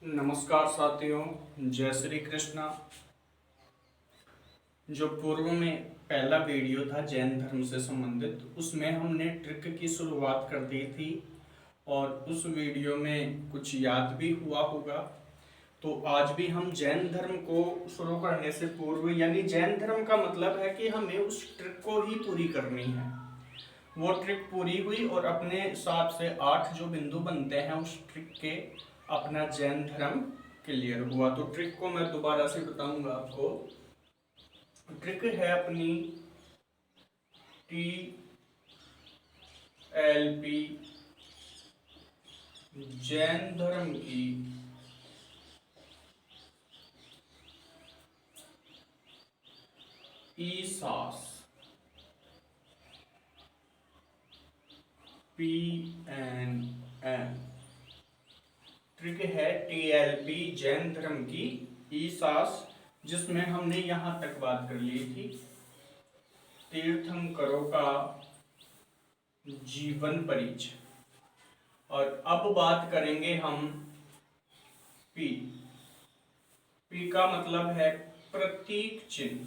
नमस्कार साथियों, जय श्री कृष्णा। जो पूर्व में पहला वीडियो था जैन धर्म से संबंधित, उसमें हमने ट्रिक की शुरुआत कर दी थी और उस वीडियो में कुछ याद भी हुआ होगा। तो आज भी हम जैन धर्म को शुरू करने से पूर्व, यानी जैन धर्म का मतलब है कि हमें उस ट्रिक को ही पूरी करनी है। वो ट्रिक पूरी हुई और अपने 7 से 8 जो बिंदु बनते हैं उस ट्रिक के, अपना जैन धर्म क्लियर हुआ। तो ट्रिक को मैं दोबारा से बताऊंगा आपको। ट्रिक है अपनी TLP जैन धर्म की ईसास PNN। ट्रिक है TLP जैन धर्म की ईसास, जिसमें हमने यहां तक बात कर ली थी तीर्थंकरों का जीवन परिचय। और अब बात करेंगे हम पी। पी का मतलब है प्रतीक चिन्ह।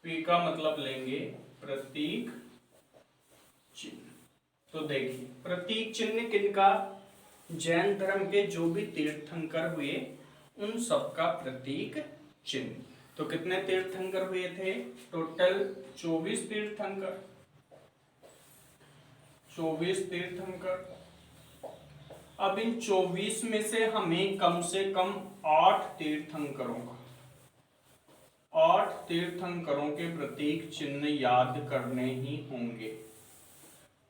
पी का मतलब लेंगे प्रतीक चिन्ह। तो देखिए, प्रतीक चिन्ह किनका? जैन धर्म के जो भी तीर्थंकर हुए उन सबका प्रतीक चिन्ह। तो कितने तीर्थंकर हुए थे? टोटल 24 तीर्थंकर। 24 तीर्थंकर। अब इन 24 में से हमें कम से कम 8 तीर्थंकरों का 8 तीर्थंकरों के प्रतीक चिन्ह याद करने ही होंगे।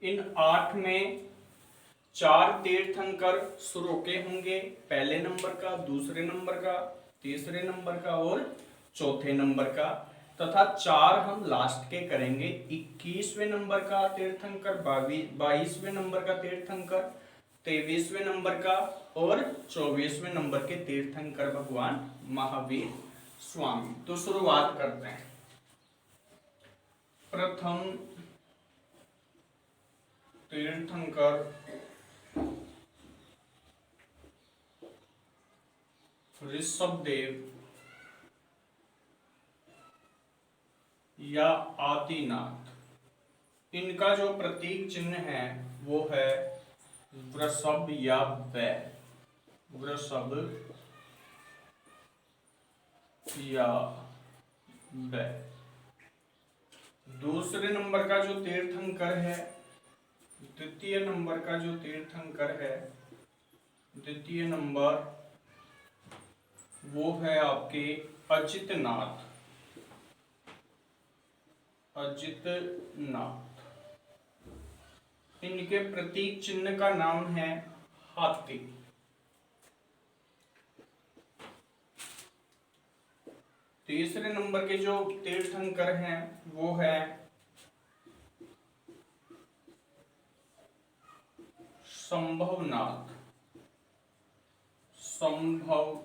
इन 8 में 4 तीर्थंकर शुरू के होंगे, पहले नंबर का, दूसरे नंबर का, तीसरे नंबर का और चौथे नंबर का, तथा 4 हम लास्ट के करेंगे। 21वें नंबर का तीर्थंकर, 22वें नंबर का तीर्थंकर, 23वें नंबर का और 24वें नंबर के तीर्थंकर भगवान महावीर स्वामी। तो शुरुआत करते हैं। प्रथम तीर्थंकर ऋषभदेव या आदिनाथ। इनका जो प्रतीक चिन्ह है वो है वृषभ या बैल। वृषभ या बैल। दूसरे नंबर का जो तीर्थंकर है, द्वितीय नंबर का जो तीर्थंकर है, द्वितीय नंबर वो है आपके अजितनाथ। अजितनाथ। इनके प्रतीक चिन्ह का नाम है हाथी। तीसरे नंबर के जो तीर्थंकर हैं वो है संभवनाथ। संभवनाथ।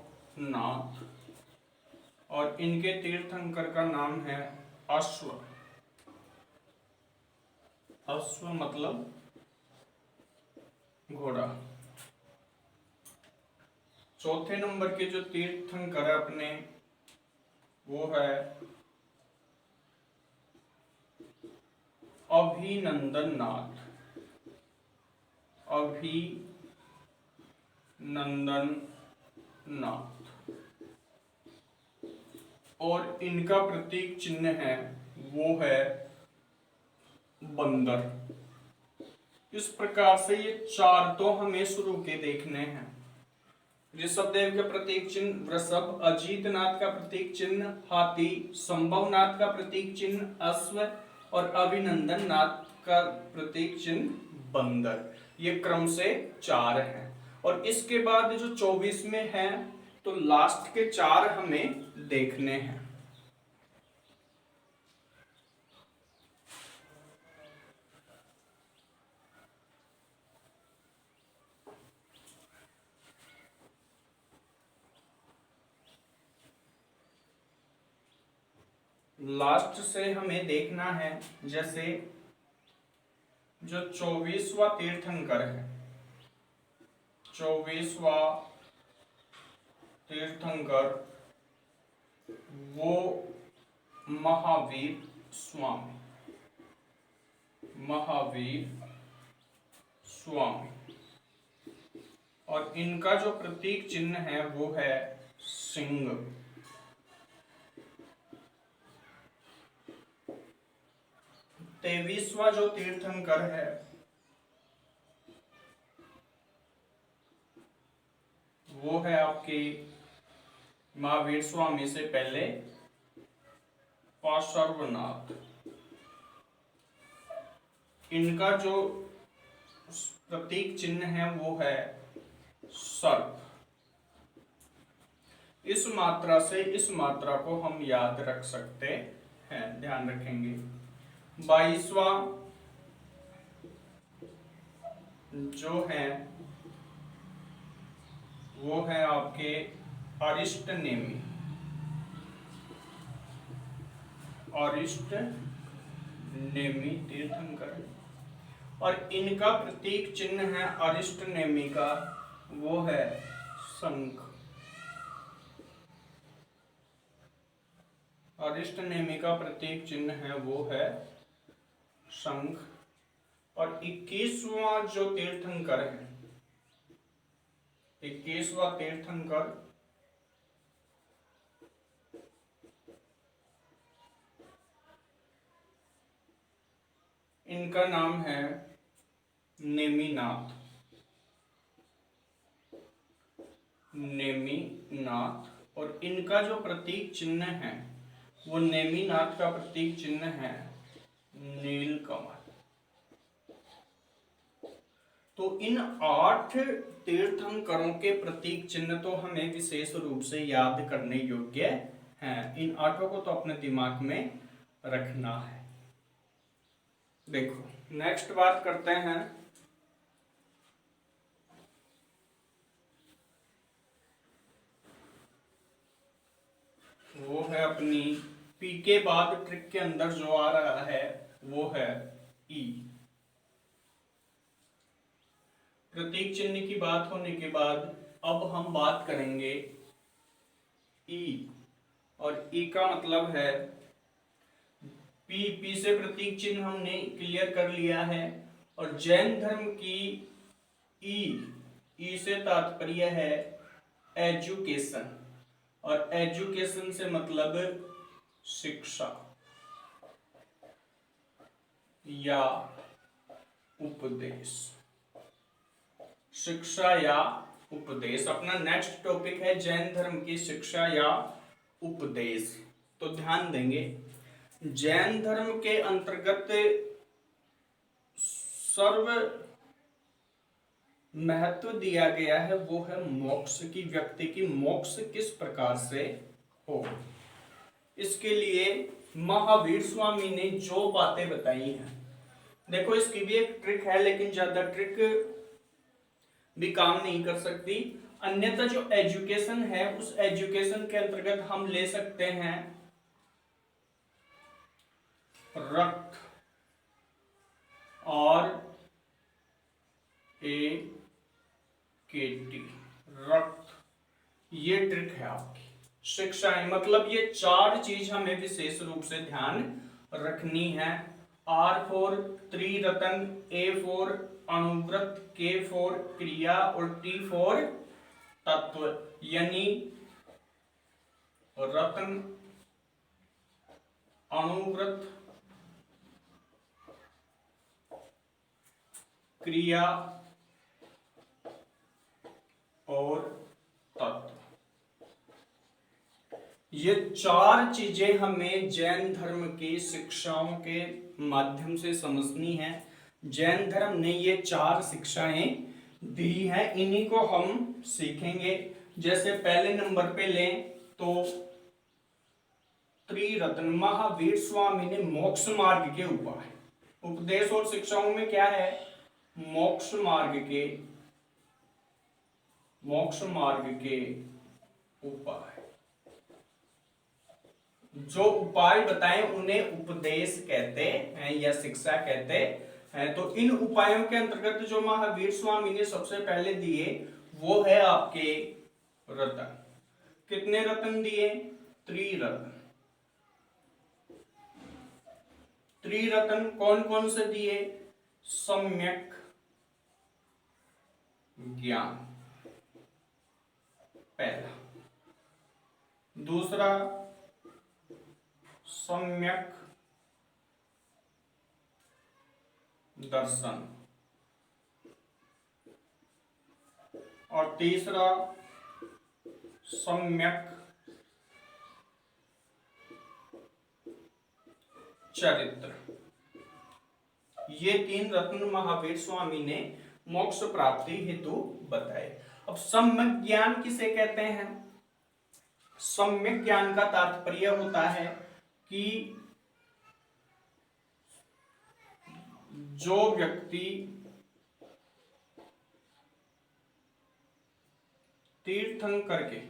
और इनके तीर्थंकर का नाम है अश्व। अश्व मतलब घोड़ा। चौथे नंबर के जो तीर्थंकर है अपने वो है अभिनंदन नाथ। अभिनंदन नाथ। और इनका प्रतीक चिन्ह है वो है बंदर। इस प्रकार से ये 4 तो हमें शुरू के देखने हैं। ऋषभदेव का प्रतीक चिन्ह वृषभ, अजीतनाथ का प्रतीक चिन्ह हाथी, संभवनाथ का प्रतीक चिन्ह अश्व और अभिनंदन नाथ का प्रतीक चिन्ह बंदर। ये क्रम से 4 हैं। और इसके बाद जो 24 में है तो लास्ट के 4 हमें देखने हैं। लास्ट से हमें देखना है, जैसे जो 24वां तीर्थंकर है, 24वां तीर्थंकर वो महावीर स्वामी, महावीर स्वामी। और इनका जो प्रतीक चिन्ह है वो है सिंह। 23वां जो तीर्थंकर है वो है आपके महावीर स्वामी से पहले पार्श्वनाथ। इनका जो प्रतीक चिन्ह है वो है सर्प। इस मात्रा से इस मात्रा को हम याद रख सकते हैं, ध्यान रखेंगे। 22वां जो है वो है आपके अरिष्ट नेमी, अरिष्ट नेमी तीर्थंकर। और इनका प्रतीक चिन्ह है अरिष्ट नेमी का वो है शंख। अरिष्ट नेमी का प्रतीक चिन्ह है वो है शंख। और 21वां जो तीर्थंकर है, 21वां तीर्थंकर इनका नाम है नेमिनाथ, नेमिनाथ। और इनका जो प्रतीक चिन्ह है वो नेमिनाथ का प्रतीक चिन्ह है नीलकमल। तो इन 8 तीर्थंकरों के प्रतीक चिन्ह तो हमें विशेष रूप से याद करने योग्य हैं। इन 8 को तो अपने दिमाग में रखना है। देखो नेक्स्ट बात करते हैं वो है अपनी पी के बाद ट्रिक के अंदर जो आ रहा है वो है ई। प्रतीक चिन्ह की बात होने के बाद अब हम बात करेंगे ई। और ई का मतलब है पी से प्रतीक चिन्ह हमने क्लियर कर लिया है। और जैन धर्म की ई से तात्पर्य है एजुकेशन। और एजुकेशन से मतलब शिक्षा या उपदेश, शिक्षा या उपदेश। अपना नेक्स्ट टॉपिक है जैन धर्म की शिक्षा या उपदेश। तो ध्यान देंगे जैन धर्म के अंतर्गत सर्व महत्व दिया गया है वो है मोक्ष की, व्यक्ति की मोक्ष किस प्रकार से हो। इसके लिए महावीर स्वामी ने जो बातें बताई हैं, देखो इसकी भी एक ट्रिक है लेकिन ज्यादा ट्रिक भी काम नहीं कर सकती। अन्यथा जो एजुकेशन है उस एजुकेशन के अंतर्गत हम ले सकते हैं रक्त और केटी, रक्त, ये ट्रिक है आपकी। शिक्षाएं मतलब ये 4 चीज हमें विशेष रूप से ध्यान रखनी है। R फॉर त्रिरत्न, A फॉर अणुव्रत, K फॉर क्रिया और T फॉर तत्व। यानी रत्न, अणुव्रत, क्रिया और तत्व, ये 4 चीजें हमें जैन धर्म की शिक्षाओं के माध्यम से समझनी है। जैन धर्म ने ये 4 शिक्षाएं दी हैं, इन्हीं को हम सीखेंगे। जैसे पहले नंबर पे लें तो त्रिरत्न, महावीर स्वामी ने मोक्ष मार्ग के उपाय, उपदेश और शिक्षाओं में क्या है, मोक्ष मार्ग के उपाय। जो उपाय बताएं उन्हें उपदेश कहते हैं या शिक्षा कहते हैं। तो इन उपायों के अंतर्गत जो महावीर स्वामी ने सबसे पहले दिए वो है आपके रत्न। कितने रत्न दिए? त्रिरत्न। त्रिरत्न कौन कौन से दिए? सम्यक ज्ञान पहला, दूसरा सम्यक दर्शन, और तीसरा सम्यक चरित्र। ये 3 रत्न महावीर स्वामी ने मोक्ष प्राप्ति हेतु बताए। अब सम्यक ज्ञान किसे कहते हैं? सम्यक ज्ञान का तात्पर्य होता है कि जो व्यक्ति तीर्थंकर के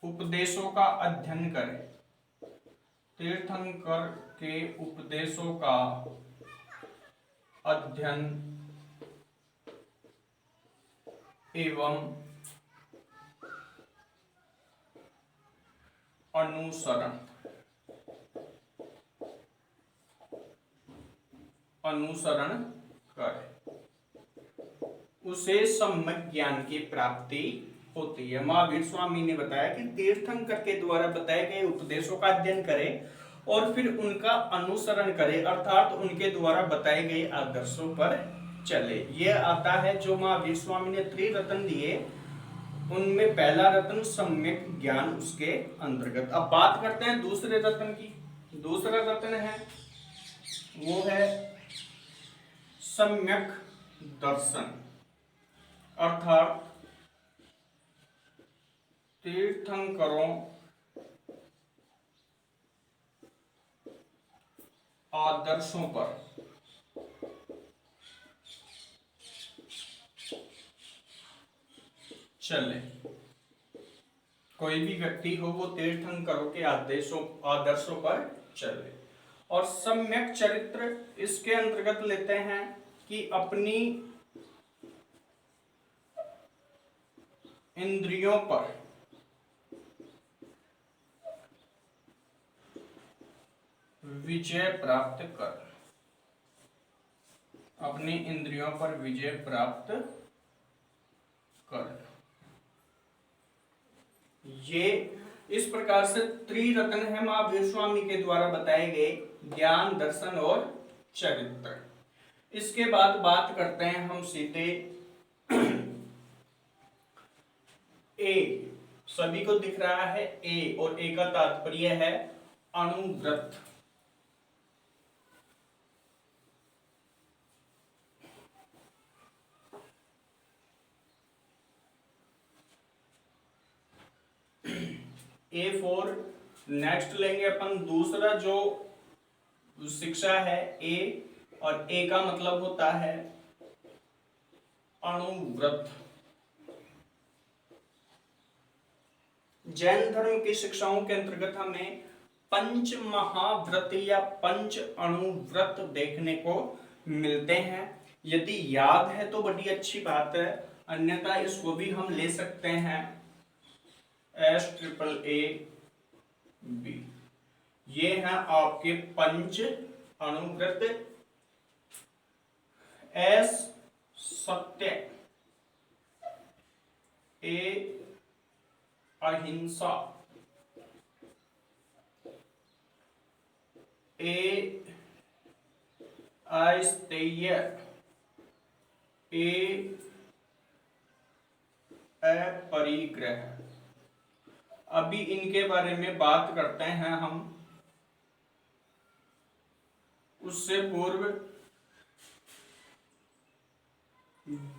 उपदेशों का अध्ययन करे, तीर्थंकर के उपदेशों का अध्ययन एवं अनुसरण करे, उसे सम्यक ज्ञान की प्राप्ति होती है। महावीर स्वामी ने बताया कि तीर्थंकर के द्वारा बताए गए उपदेशों का अध्ययन करे और फिर उनका अनुसरण करे, अर्थात उनके द्वारा बताए गए आदर्शों पर चले। यह आता है जो महावीर स्वामी ने त्रिरत्न दिए, उनमें पहला रत्न सम्यक ज्ञान उसके अंतर्गत। अब बात करते हैं दूसरे रत्न की। दूसरा रत्न है वो है सम्यक दर्शन, अर्थात तीर्थंकरों आदर्शों पर चले। कोई भी व्यक्ति हो वो तीर्थंकरों के आदर्शों पर चले। और सम्यक चरित्र इसके अंतर्गत लेते हैं कि अपनी इंद्रियों पर विजय प्राप्त कर, अपनी इंद्रियों पर विजय प्राप्त कर। ये इस प्रकार से त्रिरत्न है महावीर स्वामी के द्वारा बताए गए ज्ञान, दर्शन और चरित्र। इसके बाद बात करते हैं हम सीधे ए। सभी को दिख रहा है ए, और ए का तात्पर्य है अनुव्रत। ए फॉर नेक्स्ट लेंगे अपन दूसरा जो शिक्षा है ए, और ए का मतलब होता है अनुव्रत। जैन धर्म की शिक्षाओं के अंतर्गत हमें पंच महाव्रत या पंच अणुव्रत देखने को मिलते हैं। यदि याद है तो बड़ी अच्छी बात है, अन्यथा इसको भी हम ले सकते हैं SAAB। ये हैं आपके पंच अणुव्रत। एस सत्य, ए अहिंसा, ए अस्तेय, ए अपरिग्रह। अभी इनके बारे में बात करते हैं हम। उससे पूर्व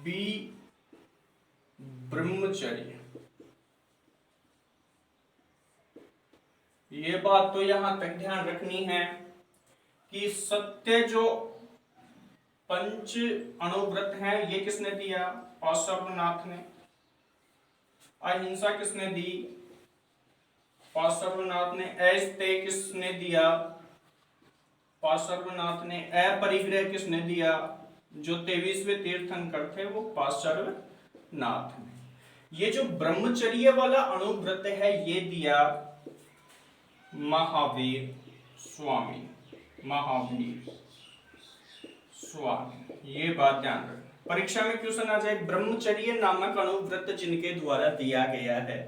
बी ब्रह्मचर्य। ये बात तो यहां तक ध्यान रखनी है कि सत्य जो पंच अणुव्रत हैं ये किसने दिया? पार्श्वनाथ ने। अहिंसा किसने दी? पार्श्वनाथ ने। अस्तेय किसने दिया? पार्श्वनाथ ने। अपरिग्रह किसने दिया? जो 23वें तीर्थंकर थे वो पार्श्वनाथ नाथ ने। ये जो ब्रह्मचर्य वाला अणुव्रत है ये दिया महावीर स्वामी, महावीर स्वामी। ये बात ध्यान रखना, परीक्षा में क्वेश्चन आ जाए ब्रह्मचर्य नामक अणुव्रत जिनके द्वारा दिया गया है,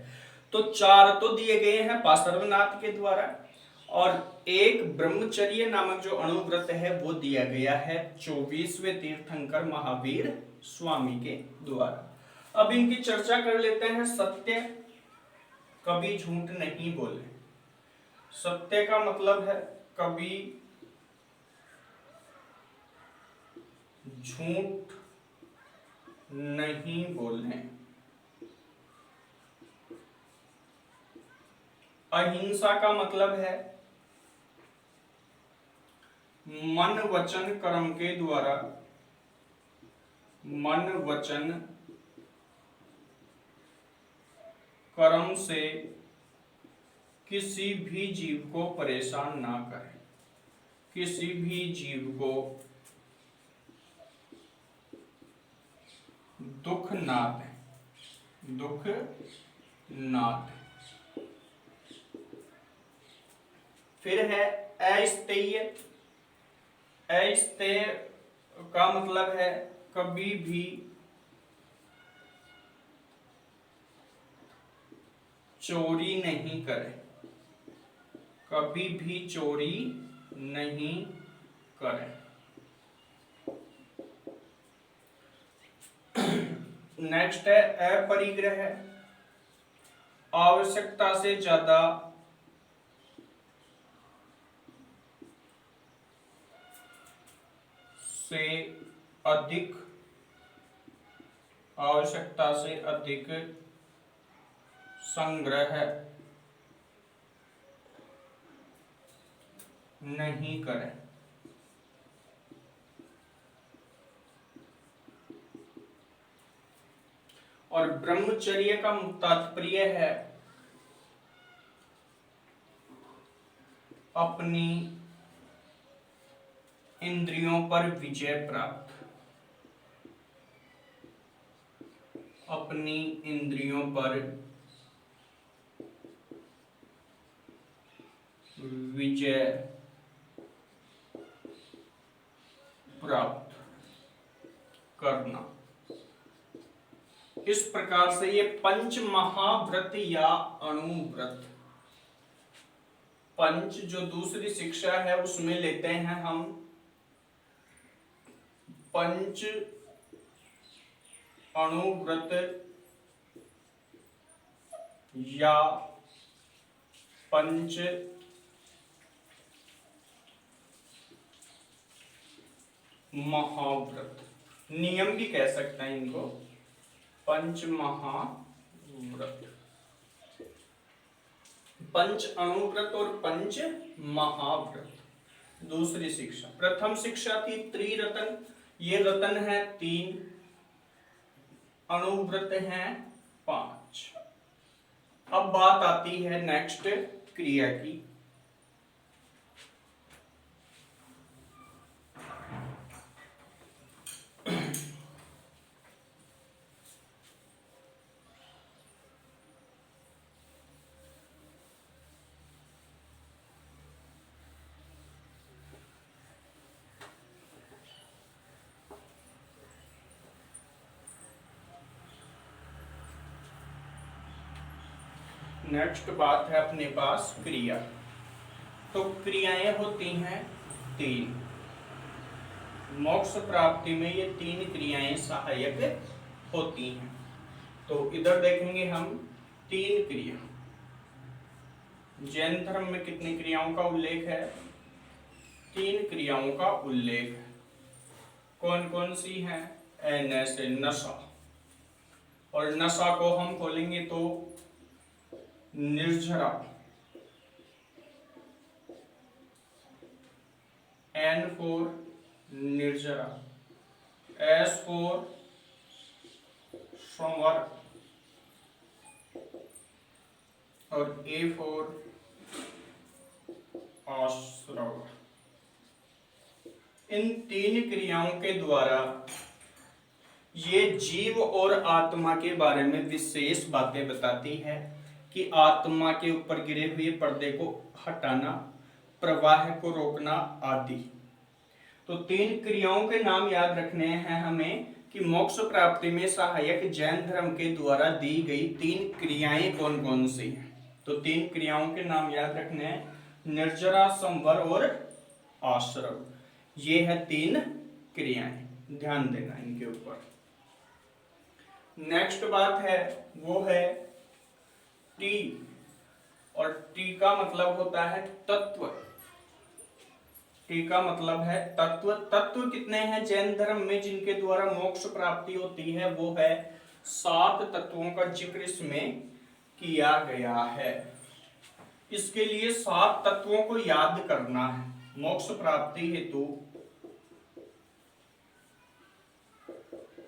तो 4 तो दिए गए हैं पार्श्वनाथ के द्वारा, और एक ब्रह्मचर्य नामक जो अणुव्रत है वो दिया गया है 24वें तीर्थंकर महावीर स्वामी के द्वारा। अब इनकी चर्चा कर लेते हैं। सत्य, कभी झूठ नहीं बोले। सत्य का मतलब है कभी झूठ नहीं बोलने। अहिंसा का मतलब है मन वचन कर्म के द्वारा, मन वचन कर्म से किसी भी जीव को परेशान ना करें, किसी भी जीव को दुख ना दें, दुख ना दें। फिर है अस्तेय। अस्तेय का मतलब है कभी भी चोरी नहीं करें, कभी भी चोरी नहीं करें। नेक्स्ट है अपरिग्रह। आवश्यकता से ज्यादा से अधिक, आवश्यकता से अधिक संग्रह नहीं करें। और ब्रह्मचर्य का तात्पर्य है अपनी इंद्रियों पर विजय प्राप्त, अपनी इंद्रियों पर विजय प्राप्त करना। इस प्रकार से ये पंच महाव्रत या अणुव्रत, पंच जो दूसरी शिक्षा है उसमें लेते हैं हम पंच अणुव्रत या पंच महाव्रत, नियम भी कह सकते हैं इनको, पंच महाव्रत, पंच अणुव्रत और पंच महाव्रत। दूसरी शिक्षा, प्रथम शिक्षा थी त्रिरतन। ये रतन है 3, अणुव्रत हैं 5। अब बात आती है नेक्स्ट क्रिया की। नेक्स्ट बात है अपने पास क्रिया। तो क्रियाएं होती हैं 3। मोक्ष प्राप्ति में ये 3 क्रियाएं सहायक होती हैं। तो इधर देखेंगे हम 3 क्रिया। जैन धर्म में कितनी क्रियाओं का उल्लेख है? 3 क्रियाओं का उल्लेख है। कौन कौन सी हैं? से नशा, और नशा को हम खोलेंगे तो निर्जरा, N for निर्जरा, S for संवर और A for आश्रव। इन 3 क्रियाओं के द्वारा ये जीव और आत्मा के बारे में विशेष बातें बताती है कि आत्मा के ऊपर गिरे हुए पर्दे को हटाना, प्रवाह को रोकना आदि। तो 3 क्रियाओं के नाम याद रखने हैं हमें कि मोक्ष प्राप्ति में सहायक जैन धर्म के द्वारा दी गई 3 क्रियाएं कौन कौन सी हैं। तो 3 क्रियाओं के नाम याद रखने हैं, निर्जरा, संवर और आश्रव। ये है 3 क्रियाएं, ध्यान देना इनके ऊपर। नेक्स्ट बात है वो है टी, और टी का मतलब होता है तत्व। टी का मतलब है तत्व। तत्व कितने हैं जैन धर्म में जिनके द्वारा मोक्ष प्राप्ति होती है? वो है 7 तत्वों का जिक्र इसमें किया गया है। इसके लिए 7 तत्वों को याद करना है मोक्ष प्राप्ति हेतु।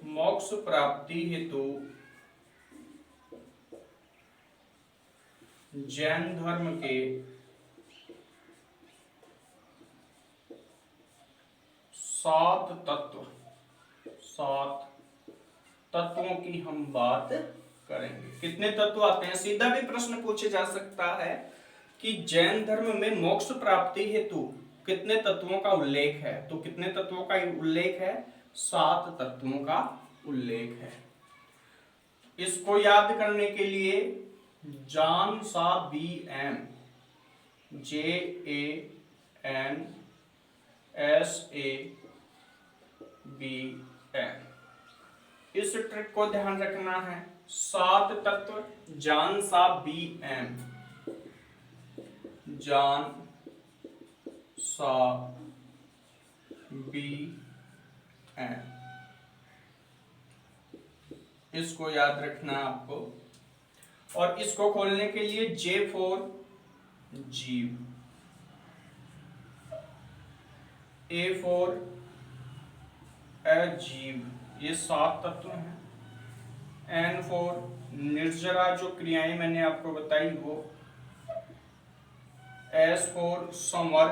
मोक्ष प्राप्ति हेतु जैन धर्म के 7 तत्व, 7 तत्वों की हम बात करेंगे। कितने तत्व आते हैं? सीधा भी प्रश्न पूछे जा सकता है कि जैन धर्म में मोक्ष प्राप्ति हेतु कितने तत्वों का उल्लेख है? तो कितने तत्वों का उल्लेख है? 7 तत्वों का उल्लेख है। इसको याद करने के लिए जान सा बी एम, JANSABM, इस ट्रिक को ध्यान रखना है। 7 तत्व जान सा बी एम, जान सा बी एम, इसको याद रखना है आपको। और इसको खोलने के लिए J फॉर जीव, A फॉर अजीव, ये 7 तत्व हैं। N फॉर निर्जरा, जो क्रियाएं मैंने आपको बताई वो। S फॉर संवर,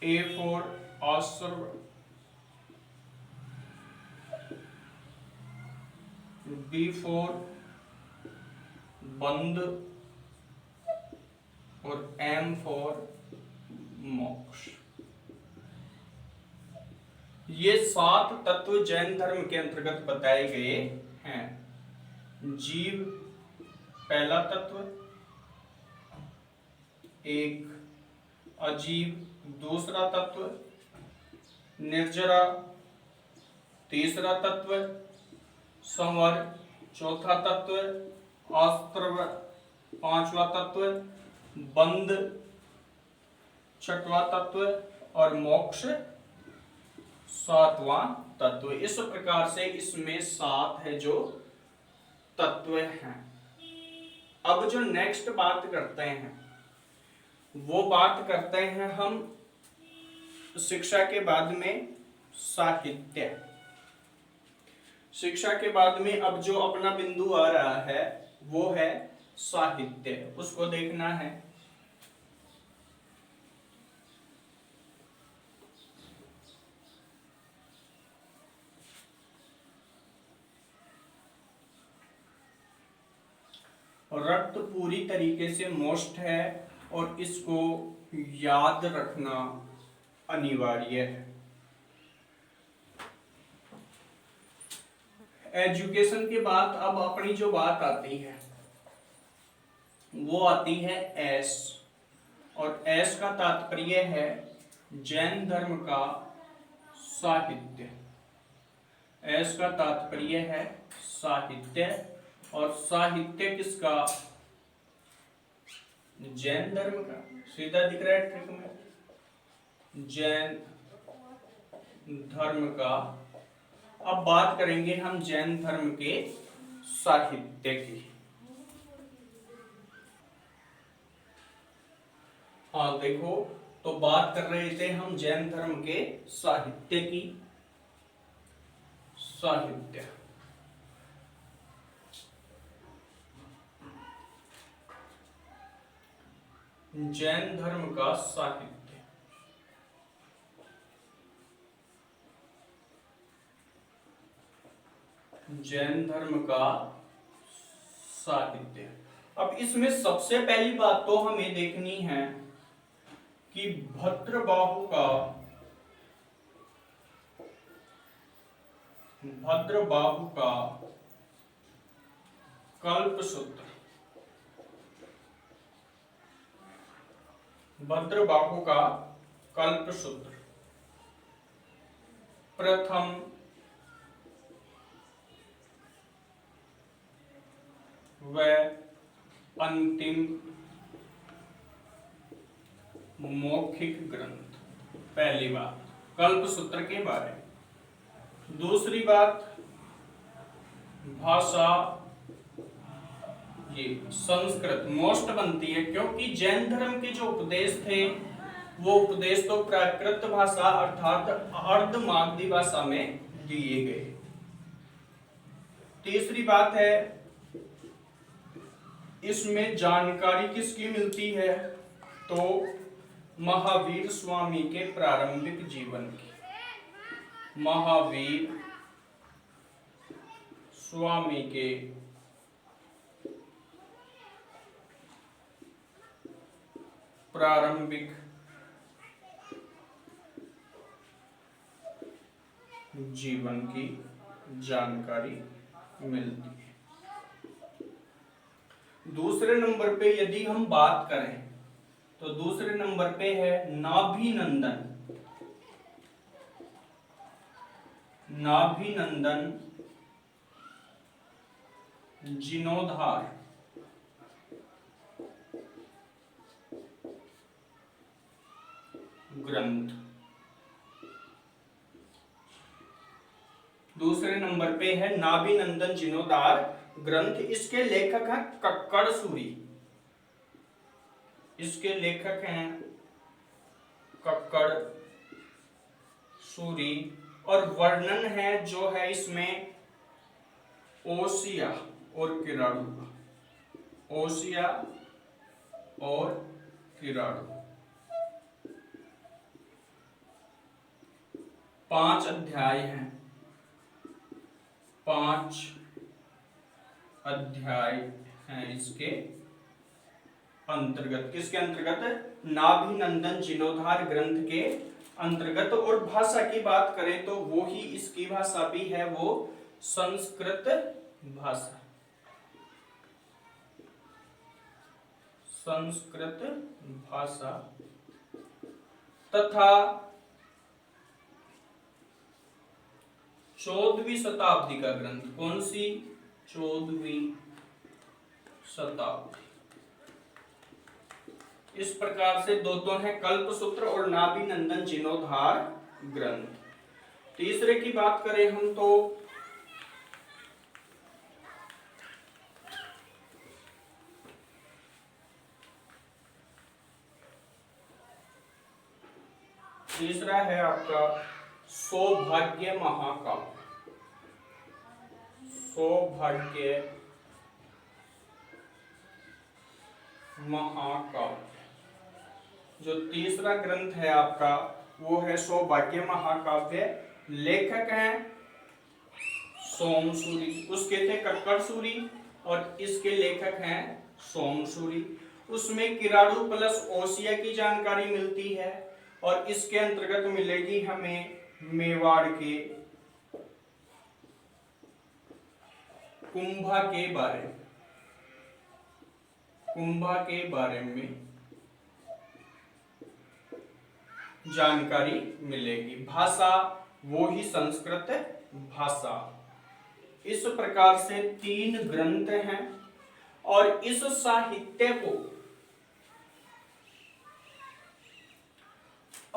A फॉर आश्रव, B फॉर बंद और M फॉर मोक्ष। ये 7 तत्व जैन धर्म के अंतर्गत बताए गए हैं। जीव पहला तत्व, एक अजीव दूसरा तत्व, निर्जरा तीसरा तत्व, संवर चौथा तत्व, आश्रव पांचवा तत्व, बंद छठवां तत्व और मोक्ष 7वां तत्व। इस प्रकार से इसमें 7 है जो तत्व हैं। अब जो नेक्स्ट बात करते हैं वो बात करते हैं हम शिक्षा के बाद में साहित्य। शिक्षा के बाद में अब जो अपना बिंदु आ रहा है वो है साहित्य, उसको देखना है। रक्त पूरी तरीके से मोस्ट है और इसको याद रखना अनिवार्य है। एजुकेशन के बाद अब अपनी जो बात आती है वो आती है एस, और एस का तात्पर्य है जैन धर्म का साहित्य। एस का तात्पर्य है साहित्य, और साहित्य किसका? जैन धर्म का। सीधा दिख रहा है ट्रिक में, जैन धर्म का। अब बात करेंगे हम जैन धर्म के साहित्य की। हाँ देखो, तो बात कर रहे थे हम जैन धर्म के साहित्य की। साहित्य जैन धर्म का साहित्य। जैन धर्म का साहित्य। अब इसमें सबसे पहली बात तो हमें देखनी है कि भद्रबाहु का कल्पसूत्र, भद्रबाहु का कल्पसूत्र प्रथम व अंतिम मौखिक ग्रंथ। पहली बात कल्पसूत्र के बारे में। दूसरी बात भाषा, ये संस्कृत मोस्ट बनती है, क्योंकि जैन धर्म के जो उपदेश थे वो उपदेश तो प्राकृत भाषा अर्थात अर्धमागधी भाषा में दिए गए। तीसरी बात है इसमें जानकारी किसकी मिलती है, तो महावीर स्वामी के प्रारंभिक जीवन की, महावीर स्वामी के प्रारंभिक जीवन की जानकारी मिलती है। दूसरे नंबर पे यदि हम बात करें तो दूसरे नंबर पे है नाभिनंदन, नाभिनंदन जीर्णोद्धार ग्रंथ। दूसरे नंबर पे है नाभिनंदन जीर्णोद्धार ग्रंथ। इसके लेखक हैं कक्कड़ सूरी, इसके लेखक हैं कक्कड़ सूरी, और वर्णन है जो है इसमें ओसिया और किराड़ू, ओसिया और किराड़ू। 5 अध्याय हैं, 5 अध्याय हैं इसके अंतर्गत। किसके अंतर्गत? नाभिनंदन जीर्णोद्धार ग्रंथ के अंतर्गत। और भाषा की बात करें तो वो ही इसकी भाषा भी है, वो संस्कृत भाषा, संस्कृत भाषा तथा 14वीं शताब्दी का ग्रंथ। कौन सी? 14वीं शताब्दी। इस प्रकार से दो है कल्पसूत्र और नाभिनंदन जीर्णोद्धार ग्रंथ। तीसरे की बात करें हम तो तीसरा है आपका सौभाग्य महाकाव्य, सौभाग्य महाकाव्य। जो तीसरा ग्रंथ है आपका वो है सौभाग्य महाकाव्य। लेखक हैं सोमसूरी, उसके थे कक्कड़ सूरी और इसके लेखक हैं सोमसूरी। उसमें किराड़ू प्लस ओसिया की जानकारी मिलती है और इसके अंतर्गत मिलेगी हमें मेवाड़ के कुंभा के बारे में, कुंभा के बारे में जानकारी मिलेगी। भाषा वो ही संस्कृत भाषा। इस प्रकार से 3 ग्रंथ हैं और इस साहित्य को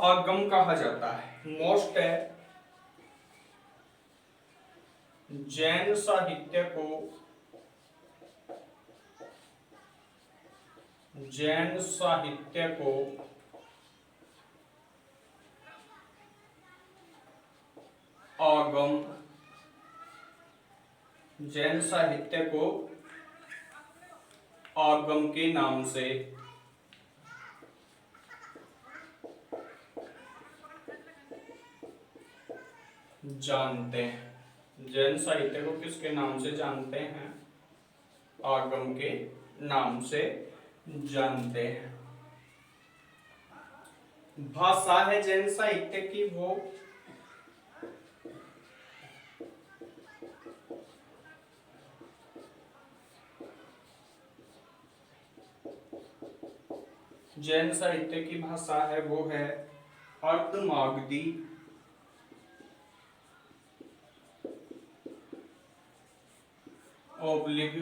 आगम कहा जाता है। मोस्ट है जैन साहित्य को, जैन साहित्य को आगम, जैन साहित्य को आगम के नाम से जानते हैं, जैन साहित्य को किसके नाम से जानते हैं? आगम के नाम से जानते हैं। भाषा है जैन साहित्य की वो जैन साहित्य की भाषा है वो है अर्धमागधी ओब्लिग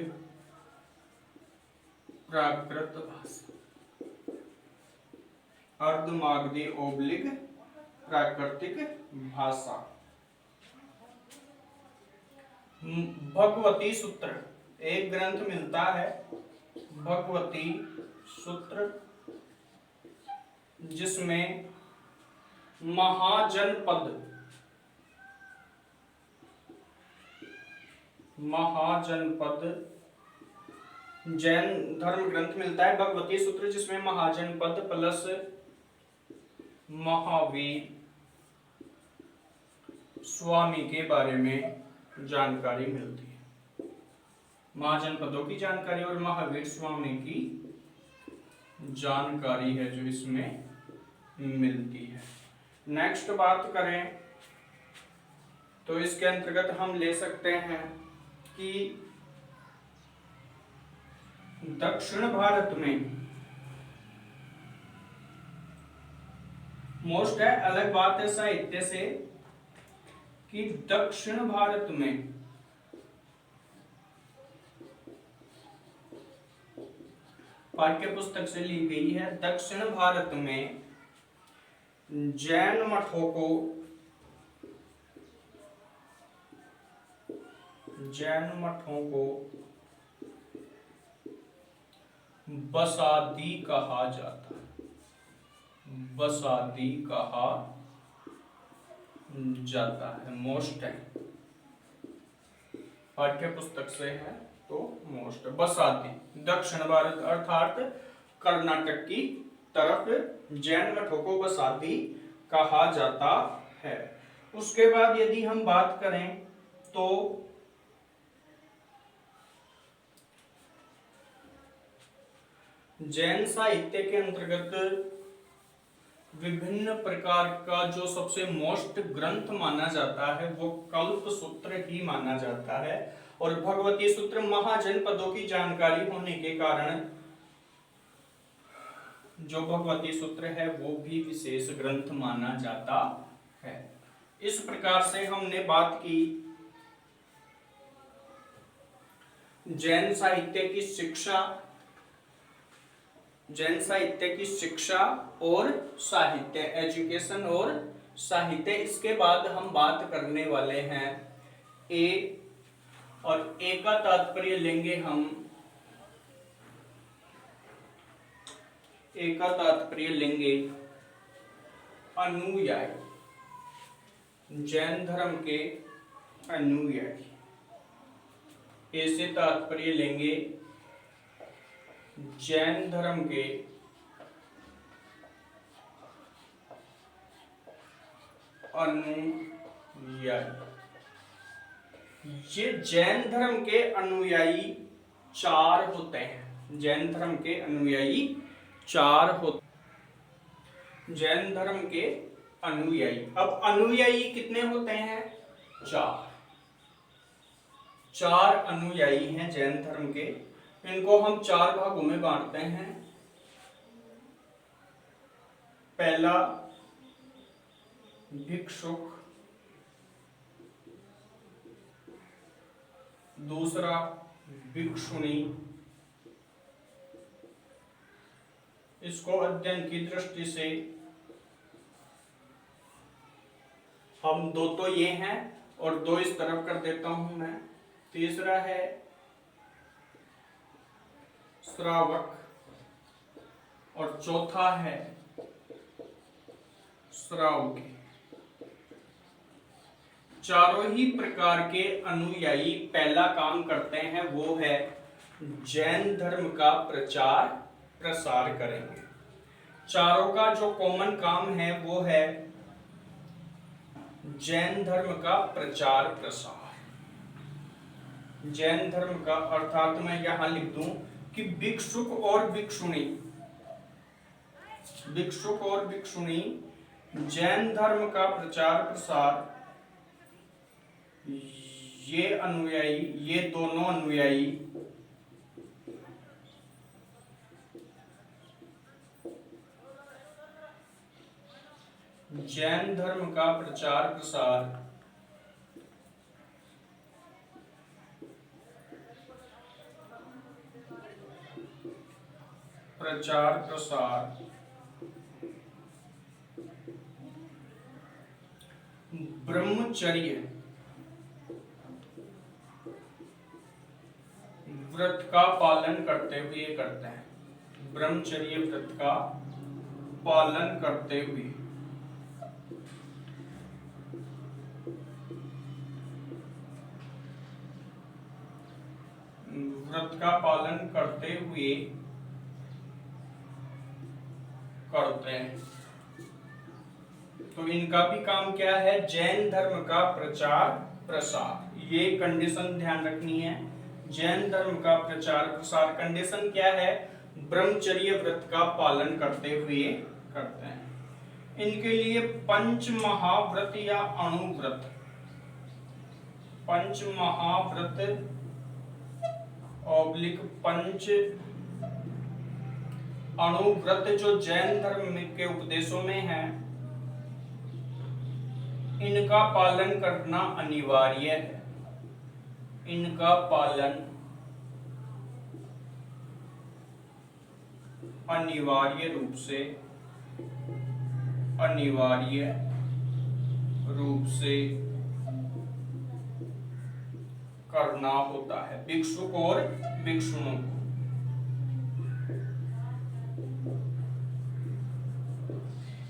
प्राकृत भाषा। अर्धमागधी ओब्लिग प्राकृतिक भाषा। भगवती सूत्र एक ग्रंथ मिलता है, भगवती सूत्र, जिसमें महाजनपद जैन धर्म ग्रंथ मिलता है, भगवती सूत्र, जिसमें महाजनपद प्लस महावीर स्वामी के बारे में जानकारी मिलती है। महाजनपदों की जानकारी और महावीर स्वामी की जानकारी है जो इसमें मिलती है। नेक्स्ट बात करें तो इसके अंतर्गत हम ले सकते हैं कि दक्षिण भारत में मोस्ट है, अलग बात है साहित्य से कि दक्षिण भारत में पाठ्य पुस्तक से ली गई है, दक्षिण भारत में जैन मठों को बसादी कहा जाता है, बसादी कहा जाता है। मोस्ट है, पाठ्य पुस्तक से है तो मोस्ट बसादी। दक्षिण भारत अर्थात कर्नाटक की तरफ जैन मठों को बसादी कहा जाता है। उसके बाद यदि हम बात करें तो जैन साहित्य के अंतर्गत विभिन्न प्रकार का जो सबसे मोस्ट ग्रंथ माना जाता है वो कल्प सूत्र ही माना जाता है, और भगवती सूत्र महाजनपदों की जानकारी होने के कारण जो भगवती सूत्र है वो भी विशेष ग्रंथ माना जाता है। इस प्रकार से हमने बात की जैन साहित्य की शिक्षा और साहित्य, एजुकेशन और साहित्य। इसके बाद हम बात करने वाले हैं ए, और ए का तात्पर्य लेंगे हम, ए का तात्पर्य लेंगे अनुयायी, जैन धर्म के अनुयायी। ए से तात्पर्य लेंगे जैन धर्म के अनुयायी। ये जैन धर्म के अनुयायी चार होते हैं, जैन धर्म के अनुयायी चार होते, जैन धर्म के अनुयायी। अब अनुयायी कितने होते हैं? चार अनुयायी हैं जैन धर्म के। इनको हम चार भागों में बांटते हैं। पहला भिक्षुक, दूसरा भिक्षुणी। इसको अध्ययन की दृष्टि से हम दो तो ये हैं और दो इस तरफ कर देता हूं मैं। तीसरा है श्रावक और चौथा है श्रावकी। चारों ही प्रकार के अनुयायी पहला काम करते हैं वो है जैन धर्म का प्रचार प्रसार करेंगे। चारों का जो कॉमन काम है वो है जैन धर्म का प्रचार प्रसार। जैन धर्म का, अर्थात मैं यहां लिख दूं कि भिक्षुक और भिक्षुणी, भिक्षुक और भिक्षुणी जैन धर्म का प्रचार प्रसार, ये अनुयायी, ये दोनों अनुयायी जैन धर्म का प्रचार प्रसार ब्रह्मचर्य व्रत का पालन करते हुए करते हैं। ब्रह्मचर्य व्रत का पालन करते हुए, व्रत का पालन करते हुए करते हैं। तो इनका भी काम क्या है? जैन धर्म का प्रचार प्रसार। ये कंडीशन ध्यान रखनी है, जैन धर्म का प्रचार प्रसार। कंडीशन क्या है? ब्रह्मचर्य व्रत का पालन करते हुए करते हैं। इनके लिए पंच महाव्रत या अणुव्रत, पंच महाव्रत ऑब्लिक पंच अणुव्रत जो जैन धर्म के उपदेशों में है, इनका पालन करना अनिवार्य है। इनका पालन अनिवार्य रूप से करना होता है भिक्षुक और भिक्षुणों को।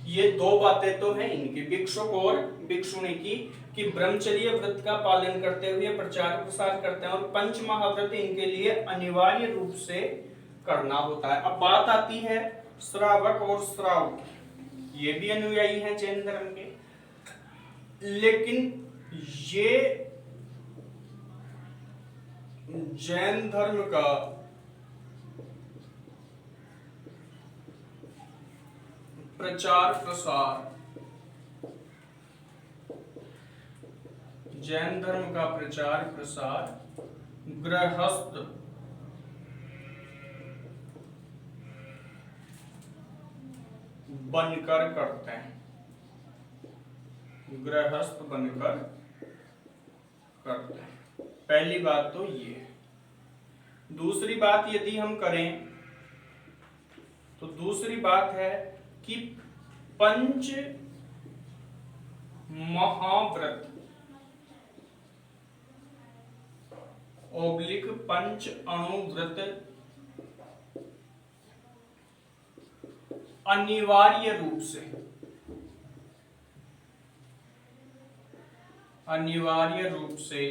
ये दो बातें तो हैं इनकी, भिक्षुक और भिक्षुणी की, कि ब्रह्मचर्य व्रत का पालन करते हुए प्रचार प्रसार करते हैं, और पंच महाव्रत इनके लिए अनिवार्य रूप से करना होता है। अब बात आती है श्रावक और श्रावक, ये भी अनुयायी हैं जैन धर्म के, लेकिन ये जैन धर्म का प्रचार प्रसार, जैन धर्म का प्रचार प्रसार गृहस्थ बनकर करते हैं, गृहस्थ बनकर करते हैं। पहली बात तो ये है। दूसरी बात यदि हम करें तो दूसरी बात है कि पंच महाव्रत ऑब्लिक पंच अणुव्रत अनिवार्य रूप से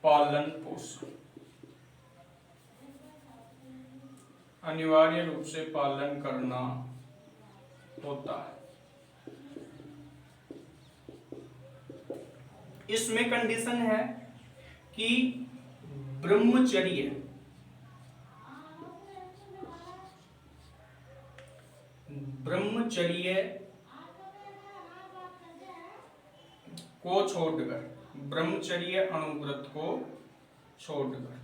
पालन पोषण, अनिवार्य रूप से पालन करना होता है। इसमें कंडीशन है कि ब्रह्मचर्य को छोड़कर, ब्रह्मचर्य अणुव्रत को छोड़कर,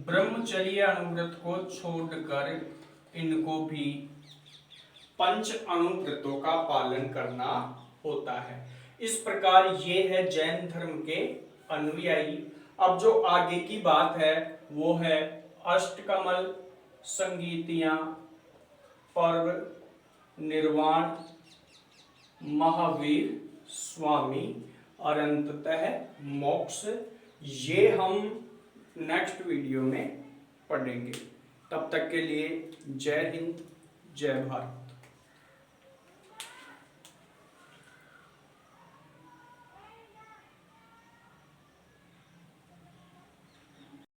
ब्रह्मचर्य अणुव्रत को छोड़कर इनको भी पंच अणुव्रतों का पालन करना होता है। इस प्रकार ये है जैन धर्म के अनुयायी। अब जो आगे की बात है वो है अष्टकमल, संगीतियां, पर्व, निर्वाण, महावीर स्वामी और अंततः मोक्ष। ये हम नेक्स्ट वीडियो में पढ़ेंगे। तब तक के लिए जय हिंद, जय भारत।